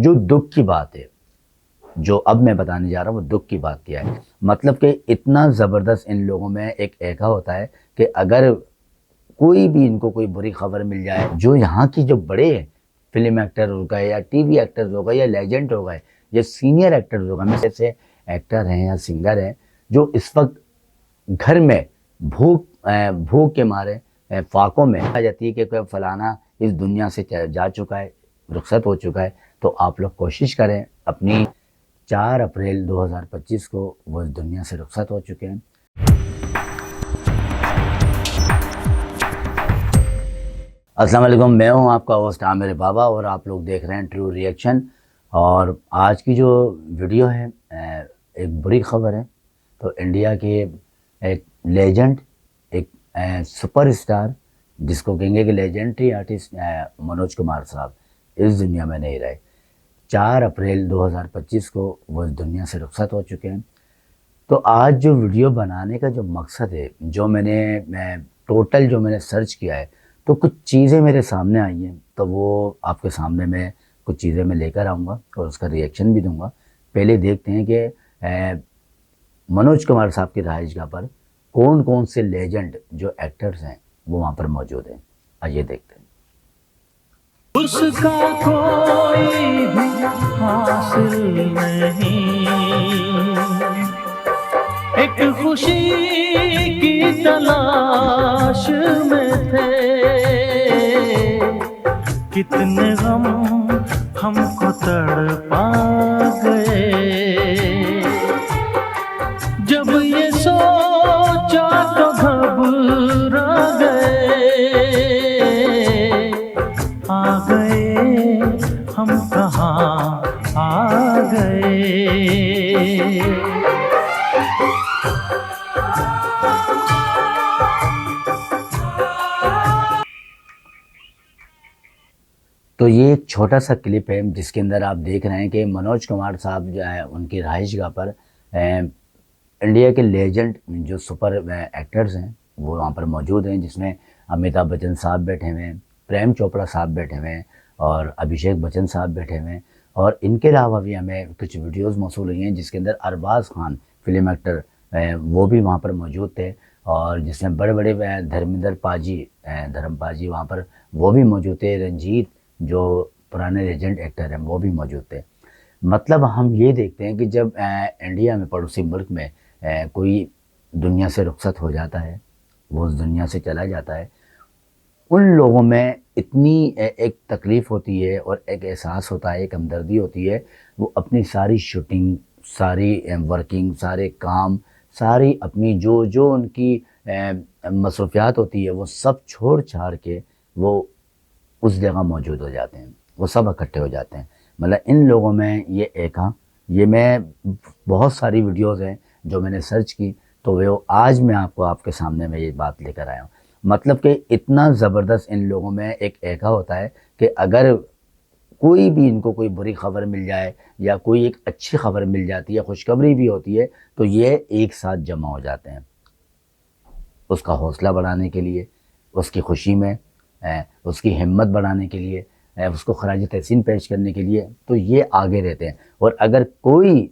जो दुख की बात है, जो अब मैं बताने जा रहा हूँ वो दुख की बात क्या है। मतलब कि इतना ज़बरदस्त इन लोगों में एक ऐका होता है कि अगर कोई भी इनको कोई बुरी खबर मिल जाए, जो यहाँ की जो बड़े फिल्म एक्टर हो गए या टीवी एक्टर्स हो गए या लेजेंड हो गए या सीनियर एक्टर्स हो गए, में से एक्टर हैं या सिंगर हैं जो इस वक्त घर में भूख के मारे फाकों में आ जाती है कि कोई फलाना इस दुनिया से जा चुका है, रुखसत हो चुका है। तो आप लोग कोशिश करें, अपनी 4 अप्रैल 2025 को वो इस दुनिया से रुखसत हो चुके हैं। अस्सलाम वालेकुम, मैं हूं आपका होस्ट आमिर बाबा और आप लोग देख रहे हैं ट्रू रिएक्शन। और आज की जो वीडियो है एक बुरी खबर है। तो इंडिया के एक लेजेंड, एक सुपरस्टार, जिसको कहेंगे कि लेजेंडरी आर्टिस्ट मनोज कुमार साहब इस दुनिया में नहीं रहे। 4 अप्रैल 2025 को वो इस दुनिया से रुखसत हो चुके हैं। तो आज जो वीडियो बनाने का जो मकसद है, जो मैंने सर्च किया है, तो कुछ चीज़ें मेरे सामने आई हैं, तो वो आपके सामने मैं कुछ चीज़ें मैं लेकर आऊँगा और उसका रिएक्शन भी दूंगा। पहले देखते हैं कि मनोज कुमार साहब की रहायशगाह पर कौन कौन से लेजेंड जो एक्टर्स हैं वो वहाँ पर मौजूद हैं। आइए देखते हैं। उसका कोई भी हासिल नहीं, एक खुशी की तलाश में थे, कितने गम हमको तड़पा गए। जब ये सोचा तो घबरा गए, आ गए हम कहाँ आ गए। तो ये एक छोटा सा क्लिप है जिसके अंदर आप देख रहे हैं कि मनोज कुमार साहब जो है उनकी रहायशगाह पर इंडिया के लेजेंड जो सुपर एक्टर्स हैं वो वहाँ पर मौजूद हैं, जिसमें अमिताभ बच्चन साहब बैठे हुए हैं, प्रेम चोपड़ा साहब बैठे हुए हैं और अभिषेक बच्चन साहब बैठे हुए हैं। और इनके अलावा भी हमें कुछ वीडियोस मौसूल हुई हैं जिसके अंदर अरबाज खान फिल्म एक्टर वो भी वहाँ पर मौजूद थे, और जिसमें बड़े बड़े धर्मेंद्र पाजी, धर्म पाजी वहाँ पर वो भी मौजूद थे, रंजीत जो पुराने लेजेंड एक्टर हैं वो भी मौजूद थे। मतलब हम ये देखते हैं कि जब इंडिया में, पड़ोसी मुल्क में कोई दुनिया से रुखसत हो जाता है, वो उस दुनिया से चला जाता है, उन लोगों में इतनी एक तकलीफ़ होती है और एक एहसास होता है, एक हमदर्दी होती है। वो अपनी सारी शूटिंग, सारी वर्किंग, सारे काम, सारी अपनी जो जो उनकी मसरूफियात होती है वो सब छोड़ छाड़ के वो उस जगह मौजूद हो जाते हैं, वो सब इकट्ठे हो जाते हैं। मतलब इन लोगों में ये एका, ये मैं बहुत सारी वीडियोस हैं जो मैंने सर्च की, तो वो आज मैं आपको आपके सामने में ये बात लेकर आया हूँ। मतलब कि इतना ज़बरदस्त इन लोगों में एक एका होता है कि अगर कोई भी इनको कोई बुरी खबर मिल जाए या कोई एक अच्छी खबर मिल जाती है, खुशखबरी भी होती है, तो ये एक साथ जमा हो जाते हैं उसका हौसला बढ़ाने के लिए, उसकी खुशी में उसकी हिम्मत बढ़ाने के लिए, उसको खराज तहसीन पेश करने के लिए, तो ये आगे रहते हैं। और अगर कोई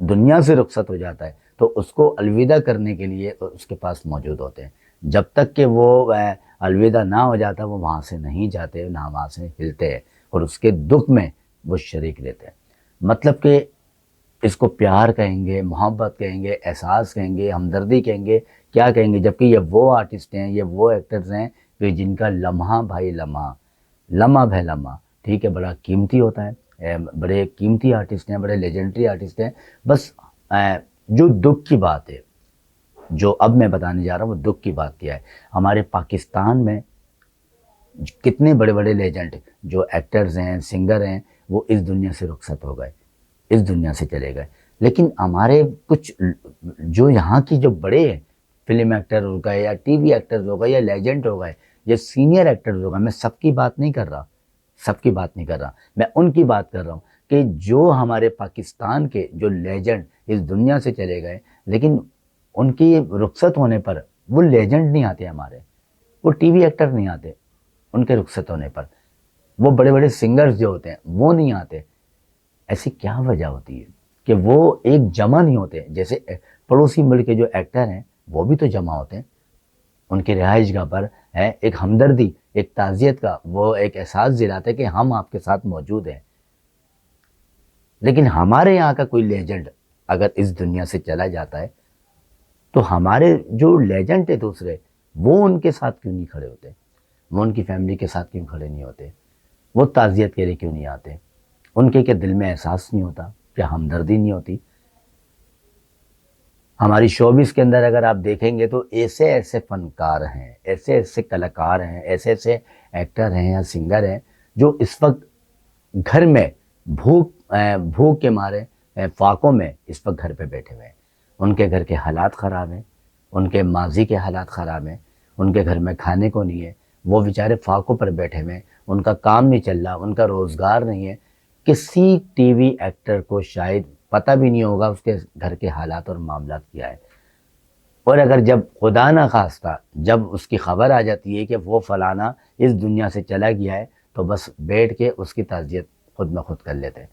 दुनिया से रुखसत हो जाता है तो उसको अलविदा करने के लिए उसके पास मौजूद होते हैं। जब तक कि वो अलविदा ना हो जाता वो वहाँ से नहीं जाते, ना वहाँ से हिलते हैं और उसके दुख में वो शरीक रहते हैं। मतलब कि इसको प्यार कहेंगे, मोहब्बत कहेंगे, एहसास कहेंगे, हमदर्दी कहेंगे, क्या कहेंगे, जबकि ये वो आर्टिस्ट हैं, ये वो एक्टर्स हैं कि जिनका लम्हा भाई लम्हा, लम्हा भाई लम्हा, ठीक है, बड़ा कीमती होता है। बड़े कीमती आर्टिस्ट हैं, बड़े लेजेंडरी आर्टिस्ट हैं। बस जो दुख की बात है, जो अब मैं बताने जा रहा हूँ वो दुख की बात क्या है। हमारे पाकिस्तान में कितने बड़े बड़े लेजेंड जो एक्टर्स हैं, सिंगर हैं, वो इस दुनिया से रुखसत हो गए, इस दुनिया से चले गए। लेकिन हमारे कुछ जो यहाँ की जो बड़े फिल्म एक्टर हो गए या टीवी एक्टर्स हो गए या लेजेंड हो गए या सीनियर एक्टर्स हो गए, मैं सबकी बात नहीं कर रहा, सबकी बात नहीं कर रहा, मैं उनकी बात कर रहा हूँ कि जो हमारे पाकिस्तान के जो लेजेंड इस दुनिया से चले गए, लेकिन उनकी रुखसत होने पर वो लेजेंड नहीं आते हमारे, वो टीवी एक्टर नहीं आते, उनके रुखसत होने पर वो बड़े बड़े सिंगर्स जो होते हैं वो नहीं आते, ऐसी क्या वजह होती है कि वो एक जमा नहीं होते? जैसे पड़ोसी मुल्क के जो एक्टर हैं वो भी तो जमा होते हैं, उनकी रिहाइशगाह पर है एक हमदर्दी, एक ताज़ियत का वो एक एहसास दिलाते हैं कि हम आपके साथ मौजूद हैं। लेकिन हमारे यहाँ का कोई लेजेंड अगर इस दुनिया से चला जाता है तो हमारे जो लेजेंड है दूसरे, वो उनके साथ क्यों नहीं खड़े होते? वो उनकी फैमिली के साथ क्यों खड़े नहीं होते? वो ताज़ियत के लिए क्यों नहीं आते? उनके क्या दिल में एहसास नहीं होता? क्या हमदर्दी नहीं होती? हमारी शोबिस के अंदर अगर आप देखेंगे तो ऐसे ऐसे फनकार हैं, ऐसे ऐसे कलाकार हैं, ऐसे ऐसे एक्टर हैं या सिंगर हैं जो इस वक्त घर में भूख के मारे फाकों में इस वक्त घर पे बैठे हुए हैं। उनके घर के हालात ख़राब हैं, उनके माजी के हालात ख़राब हैं, उनके घर में खाने को नहीं है, वो बेचारे फाकों पर बैठे हुए हैं, उनका काम नहीं चल रहा, उनका रोज़गार नहीं है। किसी टीवी एक्टर को शायद पता भी नहीं होगा उसके घर के हालात और मामलात क्या है। और अगर जब खुदा ना खास्ता जब उसकी खबर आ जाती है कि वो फलाना इस दुनिया से चला गया है तो बस बैठ के उसकी ताज़ियत खुद में खुद कर लेते हैं।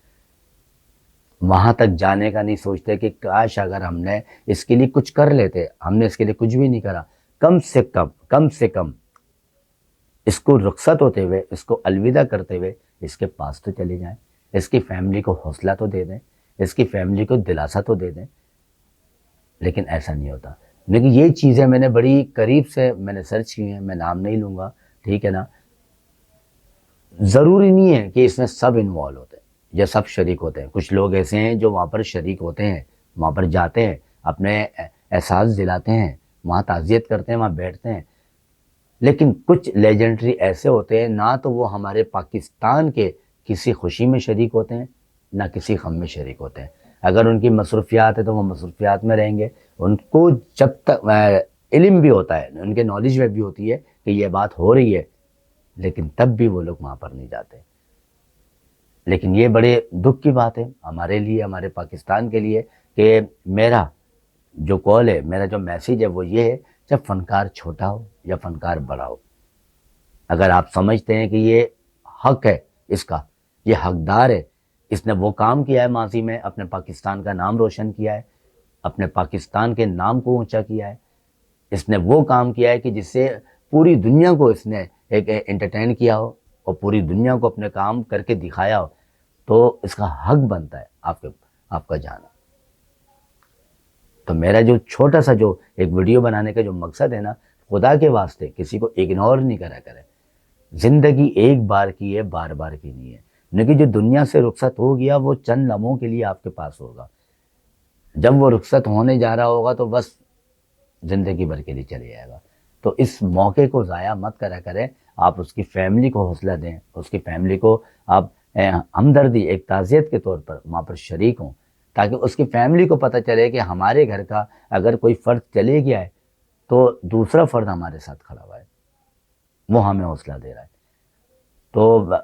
वहाँ तक जाने का नहीं सोचते कि काश अगर हमने इसके लिए कुछ कर लेते। हमने इसके लिए कुछ भी नहीं करा, कम से कम इसको रुखसत होते हुए, इसको अलविदा करते हुए इसके पास तो चले जाएं, इसकी फैमिली को हौसला तो दे दें, इसकी फैमिली को दिलासा तो दे दें। लेकिन ऐसा नहीं होता। लेकिन ये चीज़ें मैंने बड़ी करीब से मैंने सर्च की हैं, मैं नाम नहीं लूँगा, ठीक है ना। ज़रूरी नहीं है कि इसमें सब इन्वॉल्व होते हैं या सब शरीक होते हैं। कुछ लोग ऐसे हैं जो वहाँ पर शरीक होते हैं, वहाँ पर जाते हैं, अपने एहसास दिलाते हैं, वहाँ ताज़ियत करते हैं, वहाँ बैठते हैं। लेकिन कुछ लेजेंडरी ऐसे होते हैं, ना तो वो हमारे पाकिस्तान के किसी खुशी में शरीक होते हैं, ना किसी गम में शरीक होते हैं। अगर उनकी मसरूफियात है तो वो मसरूफियात में रहेंगे। उनको जब तक इल्म भी होता है, उनके नॉलेज में भी होती है कि ये बात हो रही है, लेकिन तब भी वो लोग वहाँ पर नहीं जाते। लेकिन ये बड़े दुख की बात है हमारे लिए, हमारे पाकिस्तान के लिए, कि मेरा जो कॉल है, मेरा जो मैसेज है वो ये है, जब फनकार छोटा हो या फनकार बड़ा हो, अगर आप समझते हैं कि ये हक है इसका, ये हकदार है, इसने वो काम किया है माजी में, अपने पाकिस्तान का नाम रोशन किया है, अपने पाकिस्तान के नाम को ऊंचा किया है, इसने वो काम किया है कि जिससे पूरी दुनिया को इसने एक एंटरटेन किया हो और पूरी दुनिया को अपने काम करके दिखाया हो, तो इसका हक बनता है आपका जाना। तो मेरा जो छोटा सा जो एक वीडियो बनाने का जो मकसद है ना, खुदा के वास्ते किसी को इग्नोर नहीं करा करें। ज़िंदगी एक बार की है, बार बार की नहीं है। लेकिन जो दुनिया से रुखसत हो गया वो चंद लम्हों के लिए आपके पास होगा। जब वो रुखसत होने जा रहा होगा तो बस ज़िंदगी भर के लिए चले जाएगा। तो इस मौके को ज़ाया मत करा करें। आप उसकी फैमिली को हौसला दें, उसकी फैमिली को आप हमदर्दी एक ताज़ियत के तौर पर वहाँ पर शरीक हों, ताकि उसकी फैमिली को पता चले कि हमारे घर का अगर कोई फ़र्द चले गया है तो दूसरा फ़र्द हमारे साथ खड़ा हुआ है, वो हमें हौसला दे रहा है। तो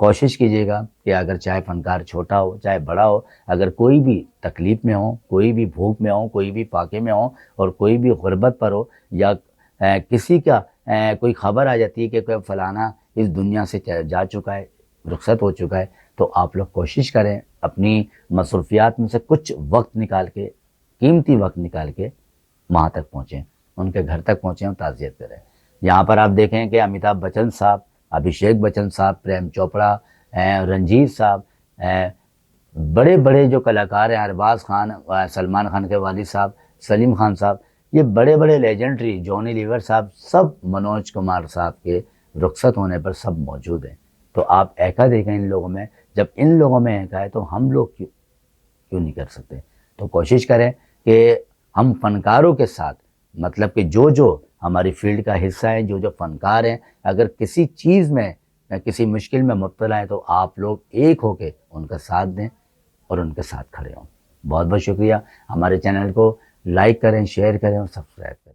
कोशिश कीजिएगा कि अगर चाहे फ़नकार छोटा हो चाहे बड़ा हो, अगर कोई भी तकलीफ़ में हो, कोई भी भूख में हो, कोई भी फाके में हो और कोई भी गुर्बत पर हो, या किसी का कोई ख़बर आ जाती है कि कोई फ़लाना इस दुनिया से जा चुका है, रुखसत हो चुका है, तो आप लोग कोशिश करें अपनी मसरूफियात में से कुछ वक्त निकाल के, कीमती वक्त निकाल के वहाँ तक पहुँचें, उनके घर तक पहुँचें और ताज़ियत करें। यहाँ पर आप देखें कि अमिताभ बच्चन साहब, अभिषेक बच्चन साहब, प्रेम चोपड़ा, रंजीत साहब, बड़े बड़े जो कलाकार हैं, अरबाज खान, सलमान खान के वालिद साहब, सलीम खान साहब, ये बड़े बड़े लेजेंडरी, जॉनी लीवर साहब, सब मनोज कुमार साहब के रुखसत होने पर सब मौजूद हैं। तो आप ऐका देखें इन लोगों में, जब इन लोगों में ऐका है तो हम लोग क्यों नहीं कर सकते। तो कोशिश करें कि हम फ़नकारों के साथ, मतलब कि जो हमारी फील्ड का हिस्सा है, जो फ़नकार हैं, अगर किसी चीज़ में या किसी मुश्किल में मुब्तला है तो आप लोग एक होके उनका साथ दें और उनके साथ खड़े हों। बहुत बहुत शुक्रिया। हमारे चैनल को लाइक करें, शेयर करें और सब्सक्राइब करें।